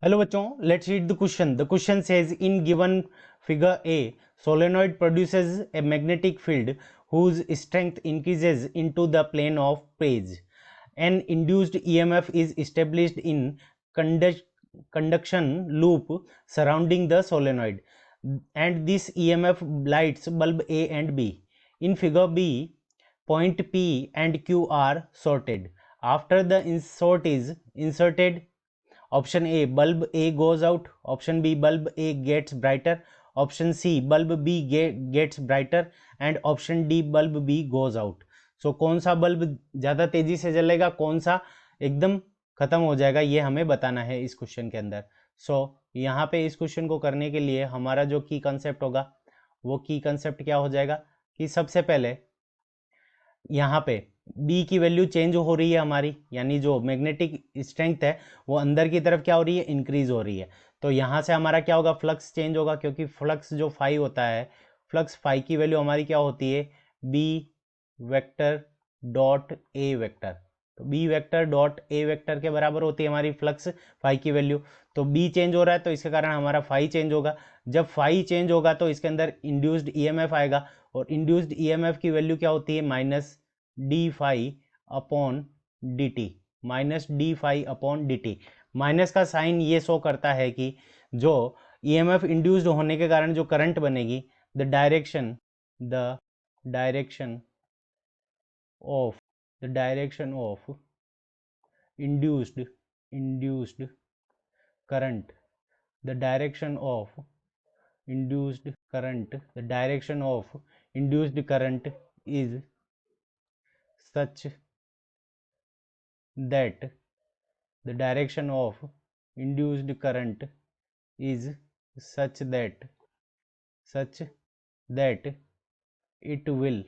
Hello बच्चों, let's read the question. The question says in given figure A solenoid produces a magnetic field whose strength increases into the plane of phase. An induced EMF is established in conduction loop surrounding the solenoid, and this EMF lights bulb A and B. In figure B, point P and Q are sorted. After the sort is inserted, option A, bulb A goes out. Option B, bulb A gets brighter. Option C, bulb B gets brighter. And option D, bulb B goes out. So कौन सा bulb ज़्यादा तेजी से जलेगा, कौन सा एकदम खत्म हो जाएगा, ये हमें बताना है इस क्वेश्चन के अंदर. यहाँ पे इस क्वेश्चन को करने के लिए हमारा जो की कंसेप्ट होगा, वो की कंसेप्ट क्या हो जाएगा कि सबसे पहले यहाँ पे B की वैल्यू चेंज हो रही है हमारी, यानी जो मैग्नेटिक स्ट्रेंथ है वो अंदर की तरफ क्या हो रही है, इंक्रीज हो रही है. तो यहाँ से हमारा क्या होगा, फ्लक्स चेंज होगा, क्योंकि फ्लक्स जो फाई होता है, फ्लक्स फाई की वैल्यू हमारी क्या होती है, B vector dot A vector. तो B vector dot A vector के बराबर होती है हमारी फ्लक्स फाई की वैल्यू. तो B चेंज हो रहा है तो इसके कारण हमारा फाई चेंज होगा. जब फाई चेंज होगा तो इसके अंदर इंड्यूस्ड EMF आएगा, और इंड्यूस्ड EMF की वैल्यू क्या होती है, minus d phi upon d t. Minus d phi upon d t. Minus का साइन ये शो करता है कि जो EMF इंड्यूस्ड होने के कारण जो करंट बनेगी, the direction of induced current, the direction of induced current is such that the direction of induced current is such that it will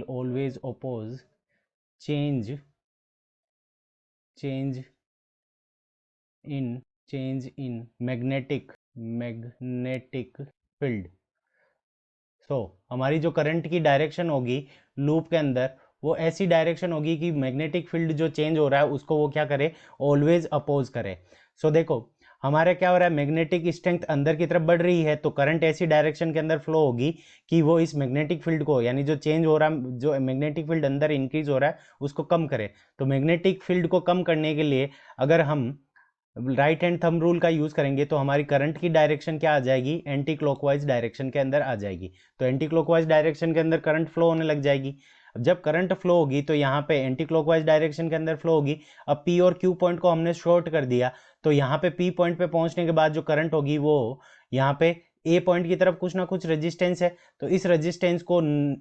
always oppose change in magnetic field. हमारी जो current की direction होगी loop के अंदर, वो ऐसी direction होगी कि मैग्नेटिक फील्ड जो चेंज हो रहा है उसको वो क्या करे, ऑलवेज अपोज करे. देखो हमारा क्या हो रहा है, मैग्नेटिक स्ट्रेंथ अंदर की तरफ बढ़ रही है, तो करंट ऐसी डायरेक्शन के अंदर फ्लो होगी कि वो इस मैग्नेटिक फील्ड को, यानी जो चेंज हो रहा है, जो मैग्नेटिक फील्ड अंदर इंक्रीज हो रहा है, उसको कम करे. तो मैग्नेटिक फील्ड को कम करने के लिए अगर हम राइट हैंड थंब रूल का यूज करेंगे तो हमारी करंट की डायरेक्शन क्या आ जाएगी, एंटी क्लॉकवाइज डायरेक्शन के अंदर आ जाएगी. तो एंटी क्लॉकवाइज डायरेक्शन के अंदर करंट फ्लो होने लग जाएगी. अब जब करंट फ्लो होगी तो यहाँ पे एंटी क्लॉकवाइज डायरेक्शन के अंदर फ्लो होगी. अब P और Q पॉइंट को हमने शॉर्ट कर दिया, तो यहाँ पे P पॉइंट पे पहुंचने के बाद जो करंट होगी वो यहाँ पे A पॉइंट की तरफ कुछ ना कुछ रेजिस्टेंस है, तो इस रेजिस्टेंस को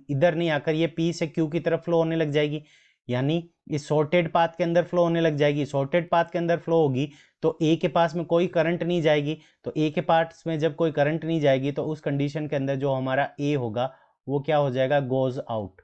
इधर नहीं आकर ये P से Q की तरफ फ्लो होने लग जाएगी, यानी इस सॉर्टेड पाथ के अंदर फ्लो होने लग जाएगी. सॉर्टेड पाथ के अंदर फ्लो होगी तो ए के पास में कोई करंट नहीं जाएगी. तो ए के पास में जब कोई करंट नहीं जाएगी तो उस कंडीशन के अंदर जो हमारा ए होगा वो क्या हो जाएगा, गोज आउट.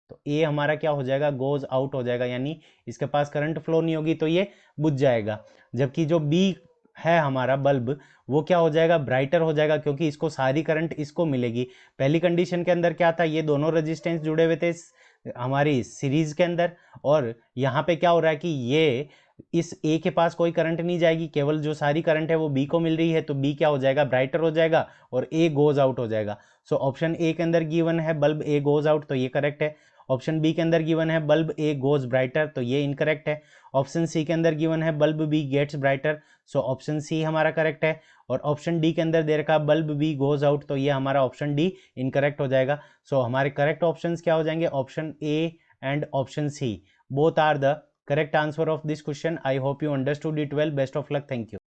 तो ए हमारा क्या हो जाएगा, गोज आउट हो जाएगा, यानी इसके पास करंट फ्लो नहीं होगी तो ये बुझ जाएगा. जबकि जो बी है हमारा बल्ब, वो क्या हो जाएगा, ब्राइटर हो जाएगा, क्योंकि इसको सारी करंट इसको मिलेगी. पहली कंडीशन के अंदर क्या था, ये दोनों रेजिस्टेंस जुड़े हुए थे हमारी सीरीज के अंदर, और यहाँ पे क्या हो रहा है कि ये इस ए के पास कोई करंट नहीं जाएगी, केवल जो सारी करंट है वो बी को मिल रही है, तो बी क्या हो जाएगा, ब्राइटर हो जाएगा और ए गोज आउट हो जाएगा. ऑप्शन ए के अंदर गिवन है बल्ब ए गोज आउट, तो ये करेक्ट है. ऑप्शन बी के अंदर गिवन है बल्ब ए गोज ब्राइटर, तो ये इनकरेक्ट है. ऑप्शन सी के अंदर गिवन है bulb b gets brighter, option c हमारा करेक्ट है. और ऑप्शन डी के अंदर दे रखा बल्ब बी गोज आउट, तो ये हमारा ऑप्शन डी इनकरेक्ट हो जाएगा. हमारे करेक्ट ऑप्शंस क्या हो जाएंगे, option a and option c, both are the correct answer of this question. I hope you understood it well. Best of luck. Thank you.